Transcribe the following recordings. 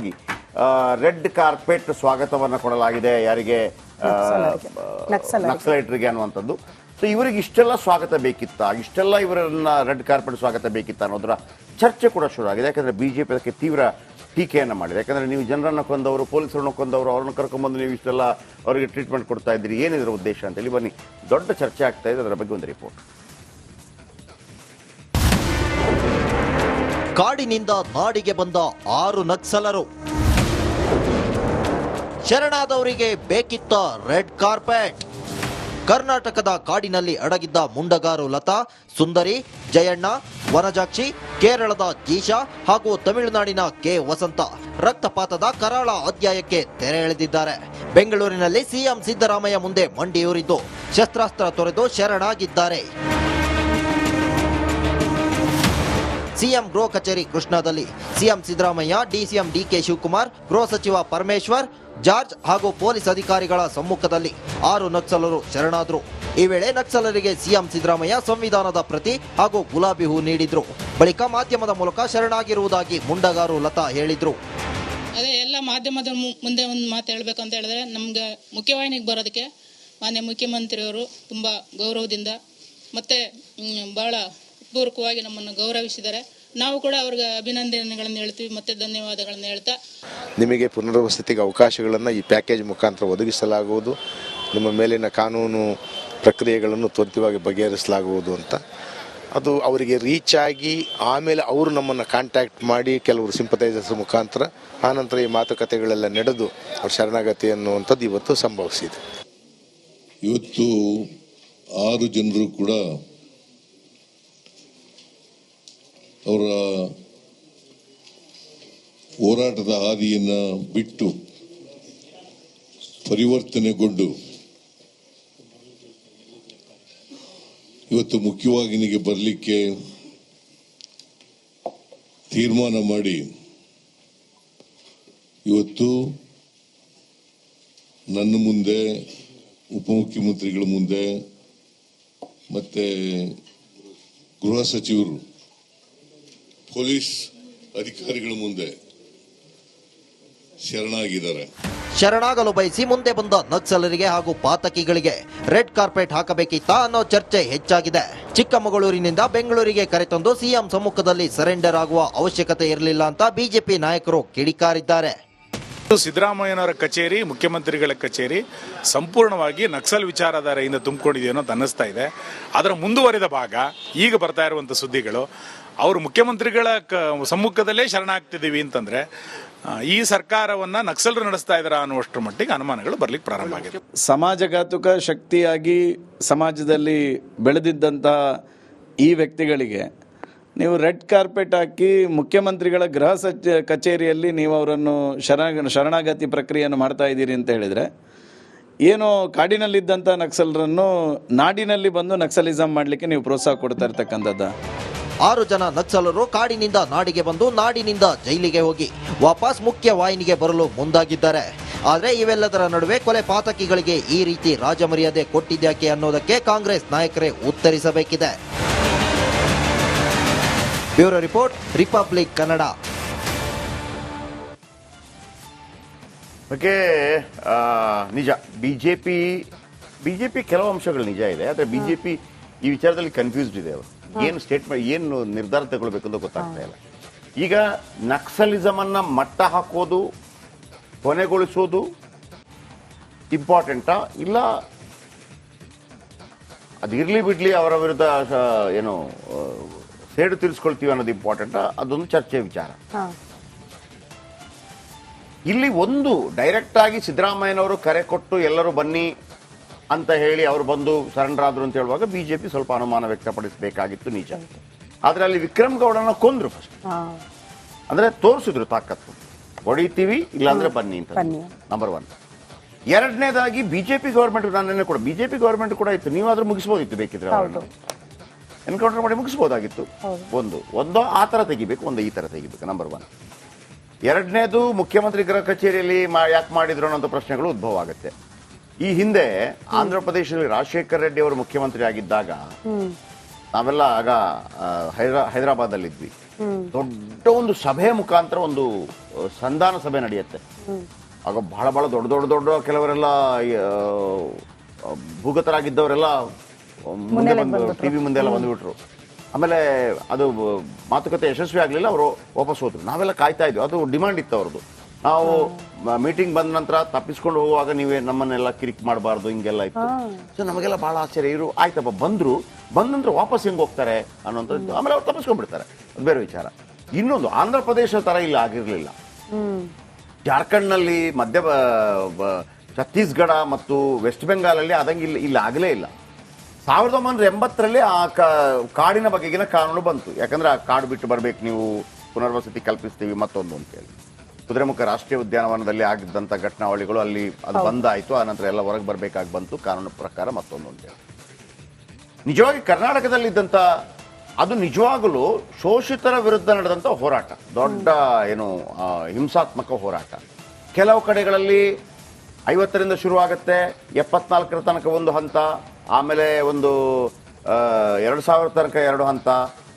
ವಿಶೇಷವಾಗಿ red carpet ಸ್ವಾಗತವನ್ನು ಕೊಡಲಾಗಿದೆ ಯಾರಿಗೆ ನಕ್ಸಲೈಟರಿಗೆ ಅನ್ನುವಂಥದ್ದು. ಸೊ ಇವರಿಗೆ ಇಷ್ಟೆಲ್ಲ ಸ್ವಾಗತ ಬೇಕಿತ್ತ, ಇಷ್ಟೆಲ್ಲ ಇವರನ್ನ ರೆಡ್ ಕಾರ್ಪೆಟ್ ಸ್ವಾಗತ ಬೇಕಿತ್ತ ಅನ್ನೋದರ ಚರ್ಚೆ ಕೂಡ ಶುರು ಆಗಿದೆ. ಯಾಕಂದ್ರೆ ಬಿಜೆಪಿ ಅದಕ್ಕೆ ತೀವ್ರ ಟೀಕೆಯನ್ನು ಮಾಡಿದೆ. ಯಾಕಂದ್ರೆ ನೀವು ಜನರನ್ನು ಕೊಂದವರು, ಪೊಲೀಸರನ್ನು ಕೊಂದವರು, ಅವ್ರನ್ನ ಕರ್ಕೊಂಡ್ಬಂದು ನೀವು ಇಷ್ಟೆಲ್ಲ ಅವರಿಗೆ ಟ್ರೀಟ್ಮೆಂಟ್ ಕೊಡ್ತಾ ಇದ್ದೀರಿ, ಏನಿದ್ರ ಉದ್ದೇಶ ಅಂತೇಳಿ ಬನ್ನಿ ದೊಡ್ಡ ಚರ್ಚೆ ಆಗ್ತಾ ಇದೆ. ಅದರ ಬಗ್ಗೆ ಒಂದು ರಿಪೋರ್ಟ್. ಕಾಡಿನಿಂದ ನಾಡಿಗೆ ಬಂದ 6 ನಕ್ಸಲರು. ಶರಣಾದವರಿಗೆ ಬೇಕಿತ್ತ ರೆಡ್ ಕಾರ್ಪೆಟ್. ಕರ್ನಾಟಕದ ಕಾಡಿನಲ್ಲಿ ಅಡಗಿದ್ದ ಮುಂಡಗಾರು ಲತಾ, ಸುಂದರಿ, ಜಯಣ್ಣ, ವನಜಾಕ್ಷಿ, ಕೇರಳದ ಜೀಶಾ ಹಾಗೂ ತಮಿಳುನಾಡಿನ ಕೆ ವಸಂತ ರಕ್ತಪಾತದ ಕರಾಳ ಅಧ್ಯಾಯಕ್ಕೆ ತೆರೆ ಎಳೆದಿದ್ದಾರೆ. ಬೆಂಗಳೂರಿನಲ್ಲಿ ಸಿಎಂ ಸಿದ್ದರಾಮಯ್ಯ ಮುಂದೆ ಮಂಡಿಯೂರಿದ್ದು ಶಸ್ತ್ರಾಸ್ತ್ರ ತೊರೆದು ಶರಣಾಗಿದ್ದಾರೆ. ಸಿಎಂ ಗೃಹ ಕಚೇರಿ ಕೃಷ್ಣಾದಲ್ಲಿ CM Siddaramaiah, DCM DK Shivakumar, ಗೃಹ ಸಚಿವ ಪರಮೇಶ್ವರ್, ಜಾರ್ಜ್ ಹಾಗೂ ಪೊಲೀಸ್ ಅಧಿಕಾರಿಗಳ ಸಮ್ಮುಖದಲ್ಲಿ 6 ನಕ್ಸಲರು ಶರಣಾದರು. ಈ ವೇಳೆ ನಕ್ಸಲರಿಗೆ ಸಿಎಂ ಸಿದ್ದರಾಮಯ್ಯ ಸಂವಿಧಾನದ ಪ್ರತಿ ಹಾಗೂ ಗುಲಾಬಿ ಹೂ ನೀಡಿದ್ರು. ಬಳಿಕ ಮಾಧ್ಯಮದ ಮೂಲಕ ಶರಣಾಗಿರುವುದಾಗಿ ಮುಂಡಗಾರು ಲತಾ ಹೇಳಿದ್ರು. ಅದೇ ಎಲ್ಲ ಮಾಧ್ಯಮದ ಮುಂದೆ ಒಂದು ಮಾತು ಹೇಳಬೇಕು ಅಂತ ಹೇಳಿದ್ರೆ, ನಮ್ಗೆ ಮುಖ್ಯವಾಹಿನಿಗೆ ಬರೋದಕ್ಕೆ ಮಾನ್ಯ ಮುಖ್ಯಮಂತ್ರಿಯವರು ತುಂಬ ಗೌರವದಿಂದ ಮತ್ತೆ ಬಹಳ ಪೂರ್ವಕವಾಗಿ ನಮ್ಮನ್ನು ಗೌರವಿಸಿದ್ದಾರೆ. ನಾವು ಕೂಡ ಅವ್ರಿಗೆ ಅಭಿನಂದನೆಗಳನ್ನು ಹೇಳ್ತೀವಿ, ಮತ್ತೆ ಧನ್ಯವಾದಗಳನ್ನು ಹೇಳ್ತಾ ನಿಮಗೆ ಪುನರ್ವಸತಿಗೆ ಅವಕಾಶಗಳನ್ನು ಈ ಪ್ಯಾಕೇಜ್ ಮುಖಾಂತರ ಒದಗಿಸಲಾಗುವುದು. ನಿಮ್ಮ ಮೇಲಿನ ಕಾನೂನು ಪ್ರಕ್ರಿಯೆಗಳನ್ನು ತ್ವರಿತವಾಗಿ ಬಗೆಹರಿಸಲಾಗುವುದು ಅಂತ ಅದು ಅವರಿಗೆ ರೀಚ್ ಆಗಿ ಆಮೇಲೆ ಅವರು ನಮ್ಮನ್ನು ಕಾಂಟ್ಯಾಕ್ಟ್ ಮಾಡಿ ಕೆಲವರು ಸಿಂಪತೈಸರ್ಸ್ ಮುಖಾಂತರ ಆನಂತರ ಈ ಮಾತುಕತೆಗಳೆಲ್ಲ ನಡೆದು ಅವ್ರ ಶರಣಾಗತಿ ಅನ್ನುವಂಥದ್ದು ಇವತ್ತು ಸಂಭವಿಸಿದೆ. ಇವತ್ತು 6 ಜನರು ಕೂಡ ಅವರ ಹೋರಾಟದ ಹಾದಿಯನ್ನು ಬಿಟ್ಟು ಪರಿವರ್ತನೆಗೊಂಡು ಇವತ್ತು ಮುಖ್ಯವಾಹಿನಿಗೆ ಬರಲಿಕ್ಕೆ ತೀರ್ಮಾನ ಮಾಡಿ ಇವತ್ತು ನನ್ನ ಮುಂದೆ, ಉಪಮುಖ್ಯಮಂತ್ರಿಗಳ ಮುಂದೆ ಮತ್ತೆ ಗೃಹ ಸಚಿವರು, ಪೊಲೀಸ್ ಅಧಿಕಾರಿಗಳ ಮುಂದೆ ಶರಣಾಗಿದ್ದಾರೆ. ಶರಣಾಗಲು ಬಯಸಿ ಮುಂದೆ ಬಂದ ನಕ್ಸಲರಿಗೆ ಹಾಗೂ ಪಾತಕಿಗಳಿಗೆ ರೆಡ್ ಕಾರ್ಪೆಟ್ ಹಾಕಬೇಕಿತ್ತ ಅನ್ನೋ ಚರ್ಚೆ ಹೆಚ್ಚಾಗಿದೆ. ಚಿಕ್ಕಮಗಳೂರಿನಿಂದ ಬೆಂಗಳೂರಿಗೆ ಕರೆತಂದು ಸಿಎಂ ಸಮ್ಮುಖದಲ್ಲಿ ಸರೆಂಡರ್ ಆಗುವ ಅವಶ್ಯಕತೆ ಇರಲಿಲ್ಲ ಅಂತ ಬಿಜೆಪಿ ನಾಯಕರು ಕಿಡಿಕಾರಿದ್ದಾರೆ. ಸಿದ್ದರಾಮಯ್ಯನವರ ಕಚೇರಿ, ಮುಖ್ಯಮಂತ್ರಿಗಳ ಕಚೇರಿ ಸಂಪೂರ್ಣವಾಗಿ ನಕ್ಸಲ್ ವಿಚಾರಧಾರೆಯಿಂದ ತುಂಬಿಕೊಂಡಿದೆ ಅನ್ನೋದು ಅನ್ನಿಸ್ತಾ ಇದೆ. ಅದರ ಮುಂದುವರಿದ ಭಾಗ ಈಗ ಬರ್ತಾ ಇರುವಂಥ ಸುದ್ದಿಗಳು, ಅವರು ಮುಖ್ಯಮಂತ್ರಿಗಳ ಸಮ್ಮುಖದಲ್ಲೇ ಶರಣಾಗ್ತಿದ್ದೀವಿ ಅಂತಂದ್ರೆ ಈ ಸರ್ಕಾರವನ್ನ ನಕ್ಸಲರು ನಡೆಸ್ತಾ ಇದ್ದಾರಾ ಅನ್ನುವಷ್ಟರ ಮಟ್ಟಿಗೆ ಅನುಮಾನಗಳು ಬರ್ಲಿಕ್ಕೆ ಪ್ರಾರಂಭ ಆಗಿದೆ. ಸಮಾಜಘಾತುಕ ಶಕ್ತಿಯಾಗಿ ಸಮಾಜದಲ್ಲಿ ಬೆಳೆದಿದ್ದಂತಹ ಈ ವ್ಯಕ್ತಿಗಳಿಗೆ ನೀವು ರೆಡ್ ಕಾರ್ಪೆಟ್ ಹಾಕಿ ಮುಖ್ಯಮಂತ್ರಿಗಳ ಗೃಹ ಕಚೇರಿಯಲ್ಲಿ ನೀವು ಅವರನ್ನು ಶರಣಾಗತಿ ಪ್ರಕ್ರಿಯೆಯನ್ನು ಮಾಡ್ತಾ ಇದ್ದೀರಿ ಅಂತ ಹೇಳಿದರೆ, ಏನೋ ಕಾಡಿನಲ್ಲಿದ್ದಂಥ ನಕ್ಸಲರನ್ನು ನಾಡಿನಲ್ಲಿ ಬಂದು ನಕ್ಸಲಿಸಮ್ ಮಾಡಲಿಕ್ಕೆ ನೀವು ಪ್ರೋತ್ಸಾಹ ಕೊಡ್ತಾ ಇರ್ತಕ್ಕಂಥದ್ದು. 6 ಜನ ನಕ್ಸಲರು ಕಾಡಿನಿಂದ ನಾಡಿಗೆ ಬಂದು ನಾಡಿನಿಂದ ಜೈಲಿಗೆ ಹೋಗಿ ವಾಪಸ್ ಮುಖ್ಯ ವಾಹಿನಿಗೆ ಬರಲು ಮುಂದಾಗಿದ್ದಾರೆ. ಆದರೆ ಇವೆಲ್ಲದರ ನಡುವೆ ಕೊಲೆ ಪಾತಕಿಗಳಿಗೆ ಈ ರೀತಿ ರಾಜಮರ್ಯಾದೆ ಕೊಟ್ಟಿದ್ಯಾಕೆ ಅನ್ನೋದಕ್ಕೆ ಕಾಂಗ್ರೆಸ್ ನಾಯಕರೇ ಉತ್ತರಿಸಬೇಕಿದೆ. Bureau report, Republic Kannada. Okay, ನಿಜ ಬಿಜೆಪಿ ಕೆಲವು ಅಂಶಗಳು ನಿಜ ಇದೆ. ಆದರೆ ಬಿಜೆಪಿ ಈ ವಿಚಾರದಲ್ಲಿ ಕನ್ಫ್ಯೂಸ್ಡ್ ಇದೆ. ಅವರು ಏನು ಸ್ಟೇಟ್ಮೆಂಟ್, ಏನು ನಿರ್ಧಾರ ತಗೊಳ್ಬೇಕು ಅಂತ ಗೊತ್ತಾಗ್ತಾ ಇಲ್ಲ. ಈಗ ನಕ್ಸಲಿಸಮ್ ಅನ್ನ ಮಟ್ಟ ಹಾಕೋದು, ಕೊನೆಗೊಳಿಸೋದು ಇಂಪಾರ್ಟೆಂಟಾ, ಇಲ್ಲ ಅದಿರ್ಲಿ ಬಿಡ್ಲಿ ಅವರ ವಿರುದ್ಧ ಏನು ಸೇಡು ತೀರಿಸ್ಕೊಳ್ತೀವಿ ಅನ್ನೋದು ಇಂಪಾರ್ಟೆಂಟಾ, ಅದೊಂದು ಚರ್ಚೆ ವಿಚಾರ. ಇಲ್ಲಿ ಒಂದು ಡೈರೆಕ್ಟ್ ಆಗಿ ಸಿದ್ದರಾಮಯ್ಯನವರು ಕರೆ ಕೊಟ್ಟು ಎಲ್ಲರೂ ಬನ್ನಿ ಅಂತ ಹೇಳಿ ಅವರು ಬಂದು ಸರೆಂಡರ್ ಆದ್ರು ಅಂತ ಹೇಳುವಾಗ ಬಿಜೆಪಿ ಸ್ವಲ್ಪ ಅನುಮಾನ ವ್ಯಕ್ತಪಡಿಸಬೇಕಾಗಿತ್ತು, ನಿಜ. ಆದ್ರೆ ಅಲ್ಲಿ ವಿಕ್ರಮ್ ಗೌಡನ ಕೊಂದ್ರು ಫಸ್ಟ್, ಅಂದ್ರೆ ತೋರಿಸಿದ್ರು ತಾಕತ್ತು, ಹೊಡಿತೀವಿ ಇಲ್ಲಾಂದ್ರೆ ಬನ್ನಿ ಅಂತ, ನಂಬರ್ 1. ಎರಡನೇದಾಗಿ ಬಿಜೆಪಿ ಗವರ್ಮೆಂಟ್, ನಾನು ಕೂಡ ಬಿಜೆಪಿ ಗವರ್ಮೆಂಟ್ ಕೂಡ ಇತ್ತು, ನೀವಾದ್ರೂ ಮುಗಿಸ್ಬೋದಿತ್ತು, ಬೇಕಿದ್ರೆ ಎನ್ಕೌಂಟರ್ ಮಾಡಿ ಮುಗಿಸ್ಬೋದಾಗಿತ್ತು. ಒಂದು ಆ ತರ ತೆಗಿಬೇಕು, ಒಂದು ಈ ತರ ತೆಗಿಬೇಕು, ನಂಬರ್ 1. ಎರಡನೇದು ಮುಖ್ಯಮಂತ್ರಿ ಗೃಹ ಕಚೇರಿಯಲ್ಲಿ ಯಾಕೆ ಮಾಡಿದ್ರು ಅನ್ನೋ ಪ್ರಶ್ನೆಗಳು ಉದ್ಭವ ಆಗುತ್ತೆ. ಈ ಹಿಂದೆ ಆಂಧ್ರ ಪ್ರದೇಶದಲ್ಲಿ ರಾಜಶೇಖರ್ ರೆಡ್ಡಿ ಅವರು ಮುಖ್ಯಮಂತ್ರಿ ಆಗಿದ್ದಾಗ ನಾವೆಲ್ಲ ಆಗ ಹೈದರಾಬಾದ್ ಅಲ್ಲಿ ಇದ್ವಿ. ದೊಡ್ಡ ಒಂದು ಸಭೆ ಮುಖಾಂತರ ಒಂದು ಸಂಧಾನ ಸಭೆ ನಡೆಯುತ್ತೆ. ಆಗ ಬಹಳ ಬಹಳ ದೊಡ್ಡ ಕೆಲವರೆಲ್ಲ ಭೂಗತರಾಗಿದ್ದವರೆಲ್ಲ ಮುಂದೆ ಬಂದು ಟಿವಿ ಮುಂದೆ ಎಲ್ಲ ಬಂದುಬಿಟ್ರು. ಆಮೇಲೆ ಅದು ಮಾತುಕತೆ ಯಶಸ್ವಿ ಆಗಲಿಲ್ಲ, ಅವರು ವಾಪಸ್ ಹೋದ್ರು. ನಾವೆಲ್ಲ ಕಾಯ್ತಾ ಇದ್ವಿ, ಅದು ಡಿಮಾಂಡ್ ಇತ್ತು ಅವ್ರದ್ದು. ನಾವು ಮೀಟಿಂಗ್ ಬಂದ ನಂತರ ತಪ್ಪಿಸ್ಕೊಂಡು ಹೋಗುವಾಗ ನೀವೇ ನಮ್ಮನ್ನೆಲ್ಲ ಕಿರಿಕ್ ಮಾಡಬಾರ್ದು, ಹಿಂಗೆಲ್ಲ ಇತ್ತು. ಸೊ ನಮಗೆಲ್ಲ ಬಹಳ ಆಶ್ಚರ್ಯ, ಇವರು ಆಯ್ತಪ್ಪ ಬಂದ ನಂತರ ವಾಪಸ್ ಹೆಂಗೆ ಹೋಗ್ತಾರೆ ಅನ್ನೋಂಥದ್ದು. ಆಮೇಲೆ ಅವ್ರು ತಪ್ಪಿಸ್ಕೊಂಡ್ಬಿಡ್ತಾರೆ, ಅದು ಬೇರೆ ವಿಚಾರ. ಇನ್ನೊಂದು, ಆಂಧ್ರ ಪ್ರದೇಶ ತರ ಇಲ್ಲ ಆಗಿರ್ಲಿಲ್ಲ. ಜಾರ್ಖಂಡ್ನಲ್ಲಿ ಛತ್ತೀಸ್ಗಢ ಮತ್ತು ವೆಸ್ಟ್ ಬೆಂಗಾಲಲ್ಲಿ ಅದಂಗೆ ಇಲ್ಲ ಆಗಲೇ ಇಲ್ಲ. 1980ರಲ್ಲಿ ಆ ಕಾಡಿನ ಬಗೆಗಿನ ಕಾನೂನು ಬಂತು. ಯಾಕಂದ್ರೆ ಆ ಕಾಡು ಬಿಟ್ಟು ಬರ್ಬೇಕು ನೀವು, ಪುನರ್ವಸತಿ ಕಲ್ಪಿಸ್ತೀವಿ ಮತ್ತೊಂದು ಅಂತೇಳಿ. ಕುದುರೆಮುಖ ರಾಷ್ಟ್ರೀಯ ಉದ್ಯಾನವನದಲ್ಲಿ ಆಗಿದ್ದಂಥ ಘಟನಾವಳಿಗಳು ಅಲ್ಲಿ ಅದು ಬಂದಾಯಿತು. ಆ ನಂತರ ಎಲ್ಲ ಹೊರಗೆ ಬರಬೇಕಾಗಿ ಬಂತು ಕಾನೂನು ಪ್ರಕಾರ ಮತ್ತೊಂದು ಅಂತೇಳಿ. ನಿಜವಾಗಿ ಕರ್ನಾಟಕದಲ್ಲಿದ್ದಂಥ ಅದು ನಿಜವಾಗಲೂ ಶೋಷಿತರ ವಿರುದ್ಧ ನಡೆದಂಥ ಹೋರಾಟ, ದೊಡ್ಡ ಹಿಂಸಾತ್ಮಕ ಹೋರಾಟ. ಕೆಲವು ಕಡೆಗಳಲ್ಲಿ 50ರಿಂದ ಶುರುವಾಗುತ್ತೆ, 74ರ ತನಕ ಒಂದು ಹಂತ, ಆಮೇಲೆ ಒಂದು 2000 ತನಕ 2 ಹಂತ,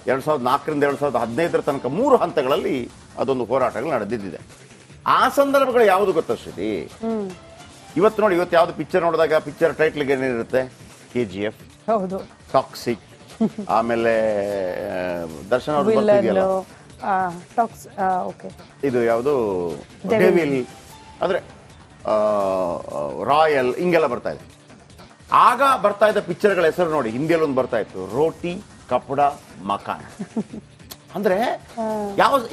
2004ರಿಂದ 2015ರ ತನಕ 3 ಹಂತಗಳಲ್ಲಿ ಅದೊಂದು ಹೋರಾಟಗಳು ನಡೆದಿದ್ದಿದೆ. ಆ ಸಂದರ್ಭಗಳು ಯಾವುದು ಗೊತ್ತಷ್ಟೇ. ಇವತ್ತು ನೋಡಿ, ಇವತ್ತು ಯಾವ್ದು ಪಿಕ್ಚರ್ ನೋಡಿದಾಗ ಪಿಕ್ಚರ್ ಟೈಟ್ಲಿಗೆ ಏನಿರುತ್ತೆ, KGF, ಟಾಕ್ಸಿಕ್, ಆಮೇಲೆ ದರ್ಶನ್ ಅವರು ಬರ್ತಿದೆಯಲ್ಲ ಇದು ಯಾವುದು ಡೆವಿಲ್, ಅಂದ್ರೆ ರಾಯಲ್, ಹಿಂಗೆಲ್ಲ ಬರ್ತಾ ಇದೆ. ಆಗ ಬರ್ತಾ ಇದ್ದ ಪಿಕ್ಚರ್ಗಳ ಹೆಸರು ನೋಡಿ, ಹಿಂದಿಯಲ್ಲಿ ಒಂದು ಬರ್ತಾ ಇತ್ತು, ರೋಟಿ ಕಪಡ ಮಕಾನ್. ಅಂದ್ರೆ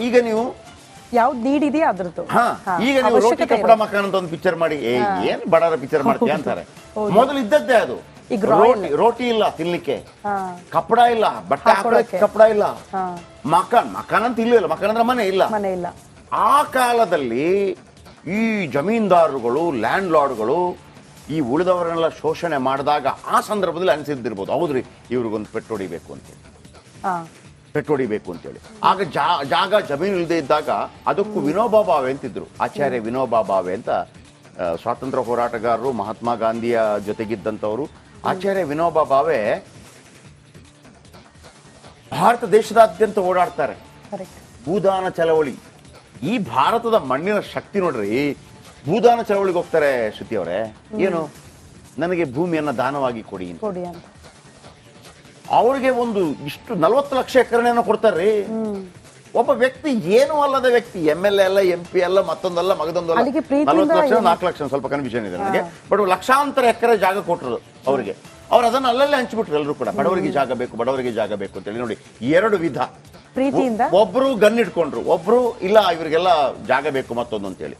ಈಗ ನೀವು ಯಾವ್ದು ನೀಡಿದೆಯಾ ಅದ್ರದ್ದು. ಈಗ ನೀವು ರೋಟಿ ಕಪಡ ಮಕಾನ್ ಅಂತ ಒಂದು ಪಿಕ್ಚರ್ ಮಾಡಿ, ಏನ್ ಬಡವರ ಪಿಕ್ಚರ್ ಮಾಡ್ತೀಯ ಅಂತಾರೆ. ಮೊದಲು ಇದ್ದದ್ದೇ ಅದು. ರೋಟಿ ಇಲ್ಲ ತಿನ್ಲಿಕ್ಕೆ, ಕಪಡ ಇಲ್ಲ, ಬಟ್ಟೆ ಹಾಕೊಳ್ಳಕ್ಕೆ ಕಪಡ ಇಲ್ಲ, ಮಕಾನ್ ಅಂತ ಇಲ್ಲೂ ಇಲ್ಲ, ಮಕಾನ್ ಅಂದ್ರೆ ಮನೆ ಇಲ್ಲ. ಆ ಕಾಲದಲ್ಲಿ ಈ ಜಮೀನ್ದಾರರುಗಳು, ಲ್ಯಾಂಡ್ ಲಾರ್ಡ್ಗಳು ಈ ಉಳಿದವರನ್ನೆಲ್ಲ ಶೋಷಣೆ ಮಾಡಿದಾಗ ಆ ಸಂದರ್ಭದಲ್ಲಿ ಅನಿಸಿದ್ದಿರ್ಬೋದು, ಹೌದ್ರಿ ಇವ್ರಿಗೊಂದು ಪೆಟ್ಟೊಡಿಬೇಕು ಅಂತೇಳಿ. ಆಗ ಜಾಗ ಜಮೀನು ಇಲ್ಲದೆ ಇದ್ದಾಗ ಅದಕ್ಕೂ ವಿನೋಬಾ ಭಾವೆ ಅಂತಿದ್ರು, ಆಚಾರ್ಯ ವಿನೋಬಾ ಭಾವೆ ಅಂತ. ಸ್ವಾತಂತ್ರ್ಯ ಹೋರಾಟಗಾರರು, ಮಹಾತ್ಮ ಗಾಂಧಿಯ ಜೊತೆಗಿದ್ದಂಥವರು. ಆಚಾರ್ಯ ವಿನೋಬಾ ಭಾವೆ ಭಾರತ ದೇಶದಾದ್ಯಂತ ಓಡಾಡ್ತಾರೆ. ಭೂದಾನ ಚಳವಳಿ, ಈ ಭಾರತದ ಮಣ್ಣಿನ ಶಕ್ತಿ ನೋಡ್ರಿ. ಭೂದಾನ ಚಳವಳಿಗೆ ಹೋಗ್ತಾರೆ ಶ್ರುತಿ ಅವರೇ, ಏನು ನನಗೆ ಭೂಮಿಯನ್ನ ದಾನವಾಗಿ ಕೊಡಿ ಅಂತ. ಅವ್ರಿಗೆ ಒಂದು ಇಷ್ಟು 40 ಲಕ್ಷ ಎಕರೆನ ಕೊಡ್ತಾರ್ರಿ. ಒಬ್ಬ ವ್ಯಕ್ತಿ, ಏನೂ ಅಲ್ಲದ ವ್ಯಕ್ತಿ, MLA ಅಲ್ಲ, MP ಅಲ್ಲ, ಮತ್ತೊಂದಲ್ಲ, ಮಗದೊಂದಲ್ಲ, 40 ಲಕ್ಷ 4 ಲಕ್ಷ, ಸ್ವಲ್ಪ ಕನ್ಫ್ಯೂಷನ್ ಇದೆ ನನಗೆ. ಬಟ್ ಲಕ್ಷಾಂತರ ಎಕರೆ ಜಾಗ ಕೊಟ್ಟರು ಅವರಿಗೆ. ಅವ್ರು ಅದನ್ನ ಅಲ್ಲಲ್ಲೇ ಹಂಚ್ಬಿಟ್ರು ಎಲ್ಲರೂ ಕೂಡ. ಬಡವರಿಗೆ ಜಾಗ ಬೇಕು ಅಂತೇಳಿ. ನೋಡಿ, 2 ವಿಧ. ಒಬ್ರು ಗನ್ ಇಟ್ಕೊಂಡ್ರು, ಒಬ್ರು ಇಲ್ಲ ಇವರಿಗೆಲ್ಲ ಜಾಗ ಬೇಕು ಮತ್ತೊಂದು ಅಂತೇಳಿ.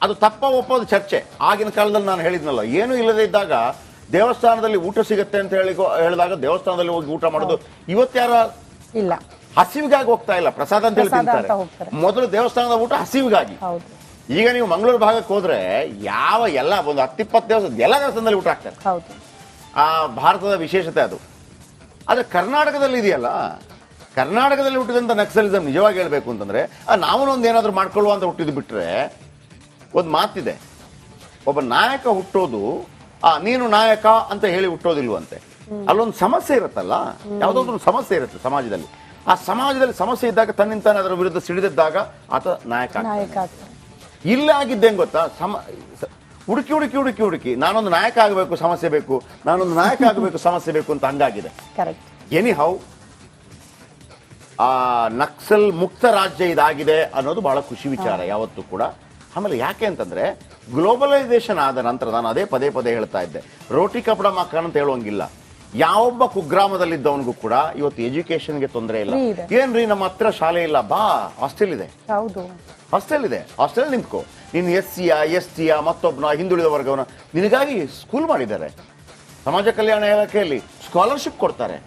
ಅದು ತಪ್ಪ ಒಪ್ಪೋದು ಚರ್ಚೆ. ಆಗಿನ ಕಾಲದಲ್ಲಿ ನಾನು ಹೇಳಿದ್ನಲ್ಲ, ಏನೂ ಇಲ್ಲದೆ ಇದ್ದಾಗ ದೇವಸ್ಥಾನದಲ್ಲಿ ಊಟ ಸಿಗುತ್ತೆ ಅಂತ ಹೇಳಿದಾಗ ದೇವಸ್ಥಾನದಲ್ಲಿ ಹೋಗಿ ಊಟ ಮಾಡೋದು. ಇವತ್ತ್ಯಾರ ಇಲ್ಲ, ಹಸಿವಿಗಾಗಿ ಹೋಗ್ತಾ ಇಲ್ಲ, ಪ್ರಸಾದ ಅಂತ ಹೇಳಿ ತಿಂತಾರೆ. ಮೊದಲು ದೇವಸ್ಥಾನದ ಊಟ ಹಸಿವಿಗಾಗಿ. ಈಗ ನೀವು ಮಂಗಳೂರು ಭಾಗಕ್ಕೆ ಹೋದ್ರೆ ಎಲ್ಲ ಒಂದು 10-20 ದೇವಸ್ಥಾನ, ಎಲ್ಲ ದೇವಸ್ಥಾನದಲ್ಲಿ ಊಟ ಆಗ್ತಾರೆ. ಆ ಭಾರತದ ವಿಶೇಷತೆ ಅದು. ಆದ್ರೆ ಕರ್ನಾಟಕದಲ್ಲಿ ಇದೆಯಲ್ಲ, ಕರ್ನಾಟಕದಲ್ಲಿ ಹುಟ್ಟಿದಂಥ ನಕ್ಸಲಿಸಂ ನಿಜವಾಗಿ ಹೇಳ್ಬೇಕು ಅಂತಂದ್ರೆ, ನಾವೊಂದು ಏನಾದ್ರು ಮಾಡ್ಕೊಳ್ಳುವ ಅಂತ ಹುಟ್ಟಿದ್ ಬಿಟ್ರೆ, ಒಂದು ಮಾತಿದೆ, ಒಬ್ಬ ನಾಯಕ ಹುಟ್ಟೋದು ನೀನು ನಾಯಕ ಅಂತ ಹೇಳಿ ಹುಟ್ಟೋದಿಲ್ವಂತೆ. ಅಲ್ಲೊಂದು ಸಮಸ್ಯೆ ಇರುತ್ತಲ್ಲ, ಯಾವುದೊಂದು ಸಮಸ್ಯೆ ಇರುತ್ತೆ ಸಮಾಜದಲ್ಲಿ. ಆ ಸಮಾಜದಲ್ಲಿ ಸಮಸ್ಯೆ ಇದ್ದಾಗ ತನ್ನಿಂತಾನೆ ಅದರ ವಿರುದ್ಧ ಸಿಡಿದಿದ್ದಾಗ ಆತ ನಾಯಕ. ಇಲ್ಲ ಆಗಿದ್ದೆ ಗೊತ್ತಾ, ಹುಡುಕಿ ನಾನೊಂದು ನಾಯಕ ಆಗಬೇಕು, ಸಮಸ್ಯೆ ಬೇಕು, ನಾನೊಂದು ನಾಯಕ ಆಗಬೇಕು, ಸಮಸ್ಯೆ ಬೇಕು ಅಂತ ಹಂಗಾಗಿದೆ. ಎನಿ ಹೌ, ಆ ನಕ್ಸಲ್ ಮುಕ್ತ ರಾಜ್ಯ ಇದಾಗಿದೆ ಅನ್ನೋದು ಬಹಳ ಖುಷಿ ವಿಚಾರ ಯಾವತ್ತೂ ಕೂಡ. ಆಮೇಲೆ ಯಾಕೆ ಅಂತಂದ್ರೆ, ಗ್ಲೋಬಲೈಸೇಷನ್ ಆದ ನಂತರ, ನಾನು ಅದೇ ಪದೇ ಹೇಳ್ತಾ ಇದ್ದೆ, ರೋಟಿ ಕಪಡ ಮಕಾನ್ ಅಂತ ಹೇಳುವಂಗಿಲ್ಲ. ಯಾವೊಬ್ಬ ಕುಗ್ರಾಮದಲ್ಲಿದ್ದವನಿಗೂ ಕೂಡ ಇವತ್ತು ಎಜುಕೇಶನ್ಗೆ ತೊಂದರೆ ಇಲ್ಲ. ಏನ್ರಿ ನಮ್ಮ ಹತ್ರ ಶಾಲೆ ಇಲ್ಲ, ಬಾ ಹಾಸ್ಟೆಲ್ ಇದೆ, ಹಾಸ್ಟೆಲ್ ನಿಂತ್ಕೋ. ನೀನು SC ಮತ್ತೊಬ್ಬನ ಹಿಂದುಳಿದ ವರ್ಗವನ್ನ ನಿನಗಾಗಿ ಸ್ಕೂಲ್ ಮಾಡಿದ್ದಾರೆ. ಸಮಾಜ ಕಲ್ಯಾಣ ಇಲಾಖೆಯಲ್ಲಿ ಸ್ಕಾಲರ್ಶಿಪ್ ಕೊಡ್ತಾರೆ.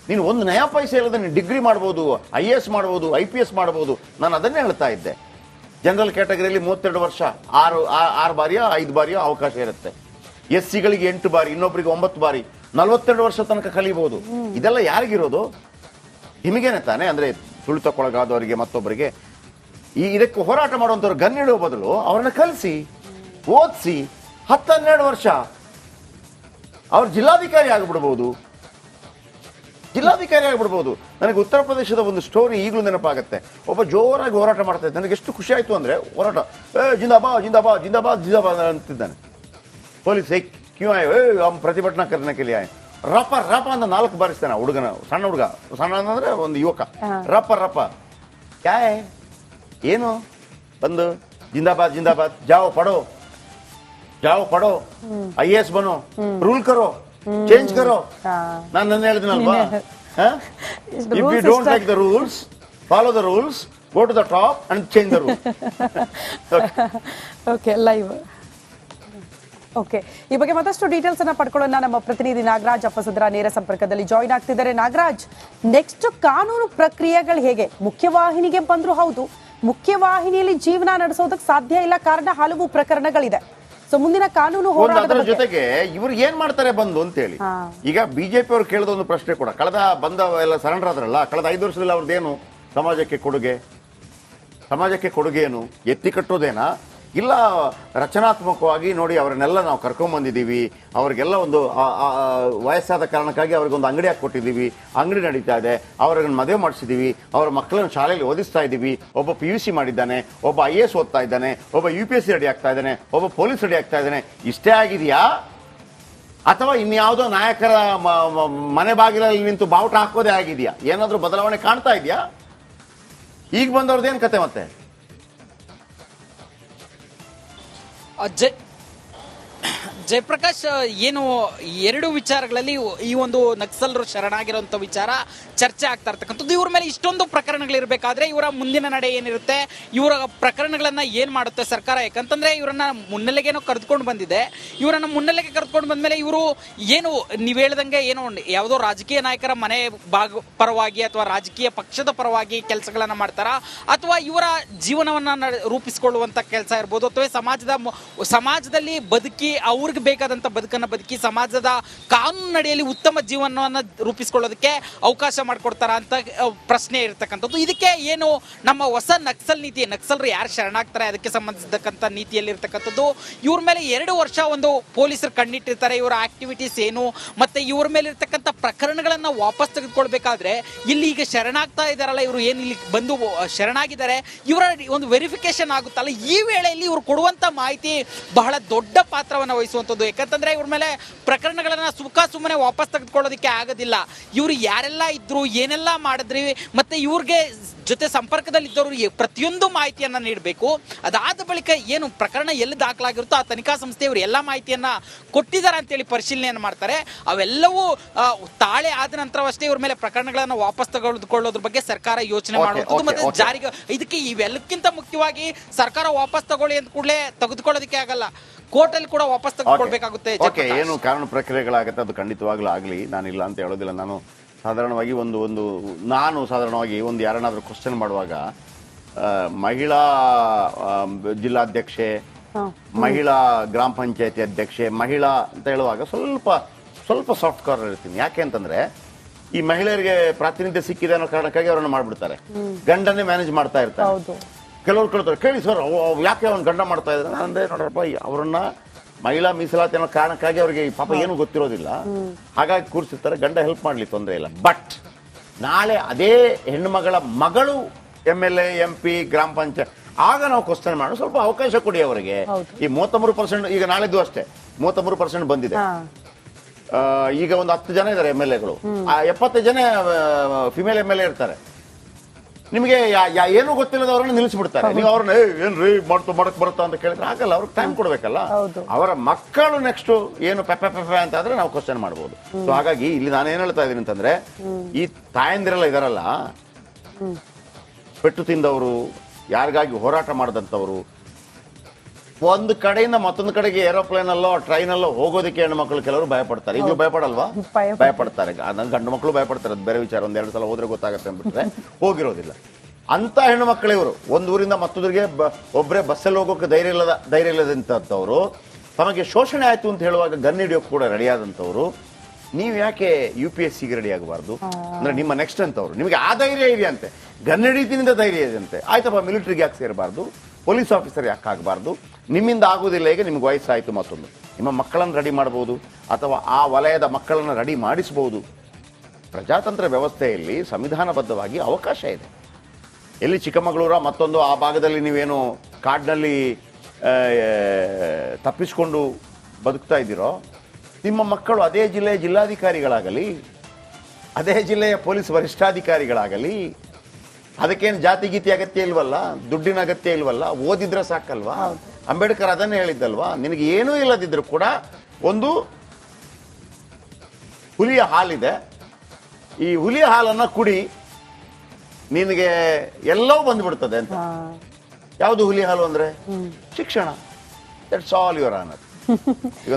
ನೀನು ಒಂದು ನಯಾ ಪೈಸೆ ಇಲ್ಲದೆ ನೀನು ಡಿಗ್ರಿ ಮಾಡ್ಬೋದು, IAS ಮಾಡ್ಬೋದು, IPS ಮಾಡ್ಬೋದು. ನಾನು ಅದನ್ನೇ ಹೇಳ್ತಾ ಇದ್ದೆ. ಜನರಲ್ ಕ್ಯಾಟಗರಿಯಲ್ಲಿ 32 ವರ್ಷ, 6 ಬಾರಿಯೋ 5 ಬಾರಿಯೋ ಅವಕಾಶ ಇರುತ್ತೆ. SCಗಳಿಗೆ 8 ಬಾರಿ, ಇನ್ನೊಬ್ಬರಿಗೆ 9 ಬಾರಿ, 42 ವರ್ಷ ತನಕ ಕಲಿಬಹುದು. ಇದೆಲ್ಲ ಯಾರಿಗಿರೋದು? ನಿಮಗೇನೆ ತಾನೆ. ಅಂದ್ರೆ ತುಳಿತಕ್ಕೊಳಗಾದವರಿಗೆ, ಮತ್ತೊಬ್ಬರಿಗೆ. ಇದಕ್ಕೆ ಹೋರಾಟ ಮಾಡುವಂಥವ್ರು ಗನ್ ಇಡುವ ಬದಲು ಅವ್ರನ್ನ ಕಲಿಸಿ, ಓದಿಸಿ, 10-12 ವರ್ಷ ಅವ್ರ ಜಿಲ್ಲಾಧಿಕಾರಿ ಆಗಿಬಿಡ್ಬೋದು. ನನಗೆ ಉತ್ತರ ಪ್ರದೇಶದ ಒಂದು ಸ್ಟೋರಿ ಈಗಲೂ ನೆನಪಾಗುತ್ತೆ. ಒಬ್ಬ ಜೋರಾಗಿ ಹೋರಾಟ ಮಾಡ್ತಾ ಇದ್ದ. ನನಗೆ ಎಷ್ಟು ಖುಷಿ ಆಯಿತು ಅಂದರೆ ಹೋರಾಟ ಜಿಂದಾಬಾದ್ ಜಿಂದಾಬಾದ್ ಜಿಂದಾಬಾದ್ ಜಿಂದಾಬಾದ್ ಅಂತಿದ್ದಾನೆ. ಪೊಲೀಸ್ ಕ್ಯೂ ಆಯ್ ಪ್ರತಿಭಟನಾ ಕರ್ನ ಕೇಳಿ ಆಯ್ ರಪ್ಪ ರಪ್ಪ ಅಂತ 4 ಬಾರಿಸ್ತಾನೆ ಹುಡುಗನ, ಸಣ್ಣ ಹುಡುಗ, ಸಣ್ಣ ಅಂದ್ರೆ ಒಂದು ಯುವಕ. ರಪ್ಪ ರಪ್ಪ ಕ್ಯಾಯ್ ಏನು ಬಂದು ಜಿಂದಾಬಾದ್ ಜಿಂದಾಬಾದ್ ಜಾओ ಪಡೋ IAS ಬನೋ ರೂಲ್ ಕರೋ ಚೇಂಜ್ ಕರೋ. ನಾನು ಹೇಳಿದ್ನಲ್ವಾ, if you don't like the rules, follow the rules, go to the top and change the rules. Okay live. Okay, ಈ ಬಗ್ಗೆ ಮತ್ತಷ್ಟು ಡೀಟೇಲ್ಸ್ ಅನ್ನ ಪಡ್ಕೊಳ್ಳೋಣ. ನಮ್ಮ ಪ್ರತಿನಿಧಿ ನಾಗರಾಜ್ ಅಪ್ಪಸಂದ್ರ ನೇರ ಸಂಪರ್ಕದಲ್ಲಿ ಜಾಯಿನ್ ಆಗ್ತಿದ್ದಾರೆ. ನಾಗರಾಜ್, ನೆಕ್ಸ್ಟ್ ಕಾನೂನು ಪ್ರಕ್ರಿಯೆಗಳು ಹೇಗೆ? ಮುಖ್ಯವಾಹಿನಿಗೆ ಬಂದ್ರು ಹೌದು, ಮುಖ್ಯವಾಹಿನಿಯಲ್ಲಿ ಜೀವನ ನಡೆಸೋದಕ್ಕೆ ಸಾಧ್ಯ ಇಲ್ಲ, ಕಾರಣ ಹಲವು ಪ್ರಕರಣಗಳಿದೆ. ಸೊ ಮುಂದಿನ ಕಾನೂನು ಹೋರಾಟದ ಜೊತೆಗೆ ಇವ್ರು ಏನ್ ಮಾಡ್ತಾರೆ ಬಂದು ಅಂತೇಳಿ ಈಗ ಬಿಜೆಪಿ ಅವರು ಕೇಳಿದ ಒಂದು ಪ್ರಶ್ನೆ ಕೂಡ, ಕಳೆದ ಬಂದ ಎಲ್ಲ ಸರೆಂಡರ್ ಆದ್ರಲ್ಲ, ಕಳೆದ 5 ವರ್ಷದಲ್ಲಿ ಅವ್ರದ್ದೇನು ಸಮಾಜಕ್ಕೆ ಕೊಡುಗೆ ಏನು? ಎತ್ತಿ ಕಟ್ಟೋದೇನಾ? ಇಲ್ಲ ರಚನಾತ್ಮಕವಾಗಿ ನೋಡಿ ಅವರನ್ನೆಲ್ಲ ನಾವು ಕರ್ಕೊಂಡ್ಬಂದಿದ್ದೀವಿ, ಅವ್ರಿಗೆಲ್ಲ ಒಂದು ವಯಸ್ಸಾದ ಕಾರಣಕ್ಕಾಗಿ ಅವ್ರಿಗೊಂದು ಅಂಗಡಿ ಹಾಕೊಟ್ಟಿದ್ದೀವಿ, ಅಂಗಡಿ ನಡೀತಾ ಇದೆ, ಅವ್ರಿಗೆ ಮದುವೆ ಮಾಡಿಸಿದ್ದೀವಿ, ಅವ್ರ ಮಕ್ಕಳನ್ನು ಶಾಲೆಯಲ್ಲಿ ಓದಿಸ್ತಾ ಇದ್ದೀವಿ, ಒಬ್ಬ PUC ಮಾಡಿದ್ದಾನೆ, ಒಬ್ಬ IAS ಓದ್ತಾ ಇದ್ದಾನೆ, ಒಬ್ಬ UPSC ರೆಡಿ ಆಗ್ತಾ ಇದ್ದಾನೆ, ಒಬ್ಬ ಪೊಲೀಸ್ ರೆಡಿ ಆಗ್ತಾ ಇದ್ದಾನೆ, ಇಷ್ಟೇ ಆಗಿದೆಯಾ? ಅಥವಾ ಇನ್ಯಾವುದೋ ನಾಯಕರ ಮನೆ ಬಾಗಿಲಲ್ಲಿ ನಿಂತು ಬಾವುಟ ಹಾಕೋದೇ ಆಗಿದೆಯಾ? ಏನಾದರೂ ಬದಲಾವಣೆ ಕಾಣ್ತಾ ಇದೆಯಾ? ಈಗ ಬಂದವ್ರದ್ದೇನು ಕತೆ ಮತ್ತೆ? ಜಯಪ್ರಕಾಶ್, ಏನು 2 ವಿಚಾರಗಳಲ್ಲಿ ಈ ಒಂದು ನಕ್ಸಲರು ಶರಣಾಗಿರುವಂತ ವಿಚಾರ ಚರ್ಚೆ ಆಗ್ತಾ ಇರ್ತಕ್ಕಂಥದ್ದು. ಇವ್ರ ಮೇಲೆ ಇಷ್ಟೊಂದು ಪ್ರಕರಣಗಳಿರ್ಬೇಕಾದ್ರೆ ಇವರ ಮುಂದಿನ ನಡೆ ಏನಿರುತ್ತೆ, ಇವರ ಪ್ರಕರಣಗಳನ್ನ ಏನ್ ಮಾಡುತ್ತೆ ಸರ್ಕಾರ? ಯಾಕಂತಂದ್ರೆ ಇವರನ್ನ ಮುನ್ನೆಲೆಗೇನೋ ಕರೆದುಕೊಂಡು ಬಂದಿದೆ. ಇವರನ್ನ ಮುನ್ನೆಲೆಗೆ ಕರೆದುಕೊಂಡು ಬಂದ್ಮೇಲೆ ಇವರು ಏನು ನೀವ್ ಹೇಳ್ದಂಗೆ ಏನೋ ಯಾವುದೋ ರಾಜಕೀಯ ನಾಯಕರ ಮನೆ ಪರವಾಗಿ ಅಥವಾ ರಾಜಕೀಯ ಪಕ್ಷದ ಪರವಾಗಿ ಕೆಲಸಗಳನ್ನ ಮಾಡ್ತಾರ, ಅಥವಾ ಇವರ ಜೀವನವನ್ನ ರೂಪಿಸಿಕೊಳ್ಳುವಂತ ಕೆಲಸ ಇರ್ಬೋದು, ಅಥವಾ ಸಮಾಜದಲ್ಲಿ ಬದುಕಿ ಅವ್ರಿಗೆ ಬೇಕಾದಂತ ಬದುಕನ್ನ ಬದುಕಿ ಸಮಾಜದ ಕಾನೂನು ನಡೆಯಲ್ಲಿ ಉತ್ತಮ ಜೀವನವನ್ನ ರೂಪಿಸಿಕೊಳ್ಳೋದಕ್ಕೆ ಅವಕಾಶ ಮಾಡಿಕೊಡ್ತಾರ ಅಂತ ಪ್ರಶ್ನೆ ಇರತಕ್ಕಂಥದ್ದು. ಇದಕ್ಕೆ ಏನು ನಮ್ಮ ಹೊಸ ನಕ್ಸಲ್ ನೀತಿ, ನಕ್ಸಲರು ಯಾರು ಶರಣಾಗ್ತಾರೆ ಅದಕ್ಕೆ ಸಂಬಂಧಿಸಿರ್ತಕ್ಕಂಥ ನೀತಿಯಲ್ಲಿ ಇರ್ತಕ್ಕಂಥದ್ದು. ಇವ್ರ ಮೇಲೆ 2 ವರ್ಷ ಒಂದು ಪೊಲೀಸರು ಕಣ್ಣಿಟ್ಟಿರ್ತಾರೆ, ಇವರ ಆಕ್ಟಿವಿಟೀಸ್ ಏನು, ಮತ್ತೆ ಇವ್ರ ಮೇಲೆ ಇರ್ತಕ್ಕಂಥ ಪ್ರಕರಣಗಳನ್ನ ವಾಪಸ್ ತೆಗೆದುಕೊಳ್ಬೇಕಾದ್ರೆ ಇಲ್ಲಿ ಈಗ ಶರಣಾಗ್ತಾ ಇದಾರಲ್ಲ, ಇವರು ಏನು ಇಲ್ಲಿ ಬಂದು ಶರಣಾಗಿದ್ದಾರೆ, ಇವರ ಒಂದು ವೆರಿಫಿಕೇಶನ್ ಆಗುತ್ತಲ್ಲ, ಈ ವೇಳೆಯಲ್ಲಿ ಇವ್ರು ಕೊಡುವಂತ ಮಾಹಿತಿ ಬಹಳ ದೊಡ್ಡ ಪಾತ್ರವನ್ನು ವಹಿಸುವಂಥದ್ದು. ಯಾಕಂತಂದ್ರೆ ಇವ್ರ ಮೇಲೆ ಪ್ರಕರಣಗಳನ್ನ ಸುಮ್ಮನೆ ವಾಪಸ್ ತೆಗೆದುಕೊಳ್ಳೋದಕ್ಕೆ ಆಗೋದಿಲ್ಲ. ಇವ್ರು ಯಾರೆಲ್ಲ ಇದ್ರು, ಏನೆಲ್ಲ ಮಾಡಿದ್ರಿ, ಮತ್ತೆ ಇವ್ರಿಗೆ ಜೊತೆ ಸಂಪರ್ಕದಲ್ಲಿದ್ದವರು ಪ್ರತಿಯೊಂದು ಮಾಹಿತಿಯನ್ನ ನೀಡಬೇಕು. ಅದಾದ ಬಳಿಕ ಏನು ಪ್ರಕರಣ ಎಲ್ಲಿ ದಾಖಲಾಗಿರುತ್ತೋ ಆ ತನಿಖಾ ಸಂಸ್ಥೆ ಇವರು ಎಲ್ಲ ಮಾಹಿತಿಯನ್ನ ಕೊಟ್ಟಿದ್ದಾರೆ ಅಂತೇಳಿ ಪರಿಶೀಲನೆಯನ್ನು ಮಾಡ್ತಾರೆ. ಅವೆಲ್ಲವೂ ತಾಳೆ ಆದ ನಂತರವಷ್ಟೇ ಇವ್ರ ಮೇಲೆ ಪ್ರಕರಣಗಳನ್ನ ವಾಪಸ್ ತೆಗೆದುಕೊಳ್ಳೋದ್ರ ಬಗ್ಗೆ ಸರ್ಕಾರ ಯೋಚನೆ ಮಾಡುವಂಥದ್ದು ಮತ್ತೆ ಜಾರಿಗೆ. ಇದಕ್ಕೆ ಇವೆಲ್ಲಕ್ಕಿಂತ ಮುಖ್ಯವಾಗಿ ಸರ್ಕಾರ ವಾಪಸ್ ತಗೊಳ್ಳಿ ಅಂತ ಕೂಡಲೇ ತೆಗೆದುಕೊಳ್ಳೋದಕ್ಕೆ ಆಗಲ್ಲ, ಕೋರ್ಟಲ್ಲಿ ಕೂಡ ವಾಪಸ್ ತೆಗೆದುಕೊಳ್ಬೇಕಾಗುತ್ತೆ. ಏನು ಕಾನೂನು ಪ್ರಕ್ರಿಯೆಗಳಾಗುತ್ತೆ ಅದು ಖಂಡಿತವಾಗ್ಲೂ ಆಗಲಿ, ನಾನಿಲ್ಲ ಅಂತ ಹೇಳೋದಿಲ್ಲ. ನಾನು ಸಾಧಾರಣವಾಗಿ ಒಂದು ಯಾರನ್ನಾದ್ರೂ ಕ್ವಶನ್ ಮಾಡುವಾಗ ಮಹಿಳಾ ಜಿಲ್ಲಾಧ್ಯಕ್ಷೆ, ಮಹಿಳಾ ಗ್ರಾಮ ಪಂಚಾಯತಿ ಅಧ್ಯಕ್ಷೆ, ಮಹಿಳಾ ಅಂತ ಹೇಳುವಾಗ ಸ್ವಲ್ಪ ಸಾಫ್ಟ್ ಕಾರ್ನರ್ ಇರ್ತೀನಿ. ಯಾಕೆ ಅಂತಂದ್ರೆ ಈ ಮಹಿಳೆಯರಿಗೆ ಪ್ರಾತಿನಿಧ್ಯ ಸಿಕ್ಕಿದೆ ಅನ್ನೋ ಕಾರಣಕ್ಕಾಗಿ ಅವರನ್ನು ಮಾಡ್ಬಿಡ್ತಾರೆ, ಗಂಡನ್ನೇ ಮ್ಯಾನೇಜ್ ಮಾಡ್ತಾ ಇರ್ತಾರೆ. ಕೆಲವ್ರು ಕೇಳ್ತಾರೆ, ಕೇಳಿ ಸರ್ ಯಾಕೆ ಅವ್ನು ಗಂಡ ಮಾಡ್ತಾ ಇದ್ದಾರೆ? ಅಂದ್ರೆ ನೋಡ್ರಪ್ಪ, ಅವರನ್ನ ಮಹಿಳಾ ಮೀಸಲಾತಿ ಅನ್ನೋ ಕಾರಣಕ್ಕಾಗಿ ಅವ್ರಿಗೆ ಪಾಪ ಏನು ಗೊತ್ತಿರೋದಿಲ್ಲ, ಹಾಗಾಗಿ ಕೂರಿಸಿರ್ತಾರೆ, ಗಂಡ ಹೆಲ್ಪ್ ಮಾಡ್ಲಿ, ತೊಂದರೆ ಇಲ್ಲ. ಬಟ್ ನಾಳೆ ಅದೇ ಹೆಣ್ಣುಮಗಳ ಮಗಳು MLA MP ಗ್ರಾಮ ಪಂಚಾಯತ್ ಆಗ ನಾವು ಕ್ವಶನ್ ಮಾಡೋ ಸ್ವಲ್ಪ ಅವಕಾಶ ಕೊಡಿ ಅವರಿಗೆ. ಈ 33% ಈಗ ನಾಳೆದು ಅಷ್ಟೇ 33% ಬಂದಿದೆ. ಈಗ ಒಂದು 10 ಜನ ಇದ್ದಾರೆ MLAಗಳು, 70 ಜನ ಫಿಮೇಲ್ MLA ಇರ್ತಾರೆ. ನಿಮಗೆ ಏನು ಗೊತ್ತಿಲ್ಲದವ್ರನ್ನ ನಿಲ್ಲಿಸ್ಬಿಡ್ತಾರೆ. ನೀವು ಅವ್ರನ್ನ ಏನ್ರಿ ಮಾಡಕ್ ಬರುತ್ತಾ ಅಂತ ಕೇಳಿದ್ರೆ ಆಗಲ್ಲ, ಅವ್ರಿಗೆ ಟೈಮ್ ಕೊಡ್ಬೇಕಲ್ಲ. ಅವರ ಮಕ್ಕಳು ನೆಕ್ಸ್ಟ್ ಏನು ಪೆಪ್ಪೆ ಅಂತ ಆದ್ರೆ ನಾವು ಕ್ವಶನ್ ಮಾಡ್ಬೋದು. ಸೊ ಹಾಗಾಗಿ ಇಲ್ಲಿ ನಾನು ಏನ್ ಹೇಳ್ತಾ ಇದ್ದೀನಿ ಅಂತಂದ್ರೆ, ಈ ತಾಯಂದಿರೆಲ್ಲ ಇದಾರಲ್ಲ, ಪೆಟ್ಟು ತಿಂದವರು, ಯಾರಿಗಾಗಿ ಹೋರಾಟ ಮಾಡಿದಂಥವ್ರು, ಒಂದು ಕಡೆಯಿಂದ ಮತ್ತೊಂದು ಕಡೆಗೆ ಏರೋಪ್ಲೇನ್ ಅಲ್ಲೋ ಟ್ರೈನ್ ಅಲ್ಲೋ ಹೋಗೋದಕ್ಕೆ ಹೆಣ್ಣು ಮಕ್ಕಳು ಕೆಲವರು ಭಯಪಡ್ತಾರೆ. ಈಗಲೂ ಭಯಪಡಲ್ವಾ? ಭಯಪಡ್ತಾರೆ. ನನ್ನ ಗಂಡು ಮಕ್ಕಳು ಭಯಪಡ್ತಾರೆ, ಅದು ಬೇರೆ ವಿಚಾರ. 1-2 ಸಲ ಹೋದ್ರೆ ಗೊತ್ತಾಗತ್ತೆ ಅಂದ್ಬಿಟ್ರೆ ಹೋಗಿರೋದಿಲ್ಲ. ಅಂತ ಹೆಣ್ಣು ಮಕ್ಕಳು ಇವರು. ಒಂದು ಊರಿಂದ ಮತ್ತೊಂದರಿಗೆ ಒಬ್ಬರೇ ಬಸ್ಸಲ್ಲಿ ಹೋಗೋಕೆ ಧೈರ್ಯ ಇಲ್ಲದಂಥವ್ರು, ತಮಗೆ ಶೋಷಣೆ ಆಯ್ತು ಅಂತ ಹೇಳುವಾಗ ಗನ್ ಹಿಡಿಯೋಕೆ ಕೂಡ ರೆಡಿ ಆದಂಥವ್ರು. ನೀವು ಯಾಕೆ UPSCಗೆ ರೆಡಿ ಆಗಬಾರ್ದು? ಅಂದ್ರೆ ನಿಮ್ಮ ನೆಕ್ಸ್ಟ್ ಅಂತವ್ರು, ನಿಮಗೆ ಆ ಧೈರ್ಯ ಇದೆಯಂತೆ, ಗನ್ ಹಿಡಿತಿನಿಂದ ಧೈರ್ಯ ಇದೆಯಂತೆ, ಆಯ್ತಪ್ಪ ಮಿಲಿಟರಿಗೆ ಯಾಕೆ ಸೇರಬಾರ್ದು, ಪೊಲೀಸ್ ಆಫೀಸರ್ ಯಾಕೆ ಆಗಬಾರ್ದು? ನಿಮ್ಮಿಂದ ಆಗುವುದಿಲ್ಲ, ಈಗ ನಿಮ್ಗೆ ವಯಸ್ಸಾಯಿತು, ಮತ್ತೊಂದು ನಿಮ್ಮ ಮಕ್ಕಳನ್ನು ರೆಡಿ ಮಾಡ್ಬೋದು, ಅಥವಾ ಆ ವಲಯದ ಮಕ್ಕಳನ್ನು ರೆಡಿ ಮಾಡಿಸ್ಬೋದು. ಪ್ರಜಾತಂತ್ರ ವ್ಯವಸ್ಥೆಯಲ್ಲಿ ಸಂವಿಧಾನಬದ್ಧವಾಗಿ ಅವಕಾಶ ಇದೆ. ಎಲ್ಲಿ ಚಿಕ್ಕಮಗಳೂರ ಮತ್ತೊಂದು ಆ ಭಾಗದಲ್ಲಿ ನೀವೇನು ಕಾಡಿನಲ್ಲಿ ತಪ್ಪಿಸ್ಕೊಂಡು ಬದುಕ್ತಾ ಇದ್ದೀರೋ, ನಿಮ್ಮ ಮಕ್ಕಳು ಅದೇ ಜಿಲ್ಲೆಯ ಜಿಲ್ಲಾಧಿಕಾರಿಗಳಾಗಲಿ, ಅದೇ ಜಿಲ್ಲೆಯ ಪೊಲೀಸ್ ವರಿಷ್ಠಾಧಿಕಾರಿಗಳಾಗಲಿ, ಅದಕ್ಕೇನು ಜಾತಿ ಗೀತಿ ಅಗತ್ಯ ಇಲ್ವಲ್ಲ, ದುಡ್ಡಿನ ಅಗತ್ಯ ಇಲ್ವಲ್ಲ, ಓದಿದ್ರೆ ಸಾಕಲ್ವಾ? ಅಂಬೇಡ್ಕರ್ ಅದನ್ನೇ ಹೇಳಿದ್ದಲ್ವಾ, ನಿನಗೆ ಏನೂ ಇಲ್ಲದಿದ್ರು ಕೂಡ ಒಂದು ಹುಲಿಯ ಹಾಲಿದೆ, ಈ ಹುಲಿಯ ಹಾಲನ್ನು ಕುಡಿ, ನಿನಗೆ ಎಲ್ಲವೂ ಬಂದ್ಬಿಡ್ತದೆ ಅಂತ. ಯಾವುದು ಹುಲಿ ಹಾಲು ಅಂದ್ರೆ? ಶಿಕ್ಷಣ. That's all your honour. ಈಗೊಂದು